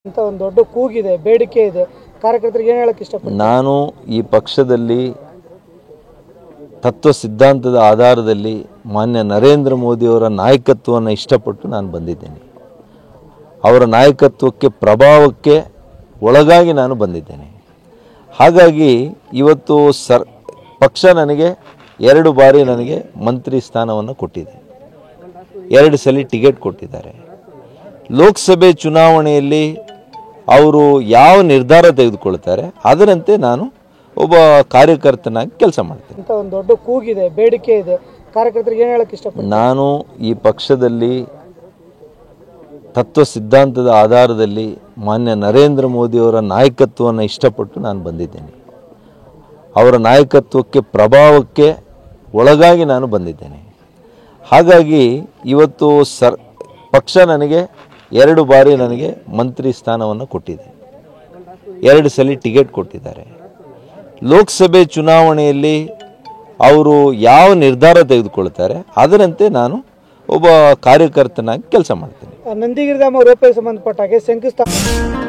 ಅಂತ ಒಂದು ದೊಡ್ಡ ಕೂಗಿದೆ, ಬೇಡಿಕೆ ಇದೆ. ಕಾರ್ಯಕರ್ತರಿಗೆ ಏನು ಹೇಳಕ್ಕೆ ಇಷ್ಟಪಡ್ತೀನಿ? ನಾನು ಈ ಪಕ್ಷದಲ್ಲಿ ತತ್ವ ಸಿದ್ಧಾಂತದ ಆಧಾರದಲ್ಲಿ ಮಾನ್ಯ ನರೇಂದ್ರ ಮೋದಿಯವರ ನಾಯಕತ್ವವನ್ನು ಇಷ್ಟಪಟ್ಟು ನಾನು ಬಂದಿದ್ದೇನೆ. ಅವರ ನಾಯಕತ್ವಕ್ಕೆ ಪ್ರಭಾವಕ್ಕೆ ಒಳಗಾಗಿ ನಾನು ಬಂದಿದ್ದೇನೆ. ಹಾಗಾಗಿ ಇವತ್ತು ಪಕ್ಷ ನನಗೆ 2 ಬಾರಿ ನನಗೆ ಮಂತ್ರಿ ಸ್ಥಾನವನ್ನು ಕೊಟ್ಟಿದೆ, 2 ಸಲ ಟಿಕೆಟ್ ಕೊಟ್ಟಿದ್ದಾರೆ. ಲೋಕಸಭೆ ಚುನಾವಣೆಯಲ್ಲಿ ಅವರು ಯಾವ ನಿರ್ಧಾರ ತೆಗೆದುಕೊಳ್ತಾರೆ ಅದರಂತೆ ನಾನು ಒಬ್ಬ ಕಾರ್ಯಕರ್ತನಾಗಿ ಕೆಲಸ ಮಾಡ್ತೇನೆ. ಅಂತ ಒಂದು ದೊಡ್ಡ ಕೂಗಿದೆ, ಬೇಡಿಕೆ ಇದೆ. ಕಾರ್ಯಕರ್ತರಿಗೆ ಏನು ಹೇಳಕ್ಕೆ ಇಷ್ಟಪಡ್ತೀನಿ? ನಾನು ಈ ಪಕ್ಷದಲ್ಲಿ ತತ್ವ ಸಿದ್ಧಾಂತದ ಆಧಾರದಲ್ಲಿ ಮಾನ್ಯ ನರೇಂದ್ರ ಮೋದಿಯವರ ನಾಯಕತ್ವವನ್ನು ಇಷ್ಟಪಟ್ಟು ನಾನು ಬಂದಿದ್ದೇನೆ. ಅವರ ನಾಯಕತ್ವಕ್ಕೆ ಪ್ರಭಾವಕ್ಕೆ ಒಳಗಾಗಿ ನಾನು ಬಂದಿದ್ದೇನೆ. ಹಾಗಾಗಿ ಇವತ್ತು ಪಕ್ಷ ನನಗೆ 2 ಬಾರಿ ನನಗೆ ಮಂತ್ರಿ ಸ್ಥಾನವನ್ನು ಕೊಟ್ಟಿದೆ, 2 ಸಲ ಟಿಕೆಟ್ ಕೊಟ್ಟಿದ್ದಾರೆ. ಲೋಕಸಭೆ ಚುನಾವಣೆಯಲ್ಲಿ ಅವರು ಯಾವ ನಿರ್ಧಾರ ತೆಗೆದುಕೊಳ್ತಾರೆ ಅದರಂತೆ ನಾನು ಒಬ್ಬ ಕಾರ್ಯಕರ್ತನಾಗಿ ಕೆಲಸ ಮಾಡ್ತೇನೆ. ನಂದಿಗಿರಿಧಾಮ ರೋಪೇ ಸಂಬಂಧಪಟ್ಟಾಗೆ ಶಂಕುಸ್ಥಾಪನೆ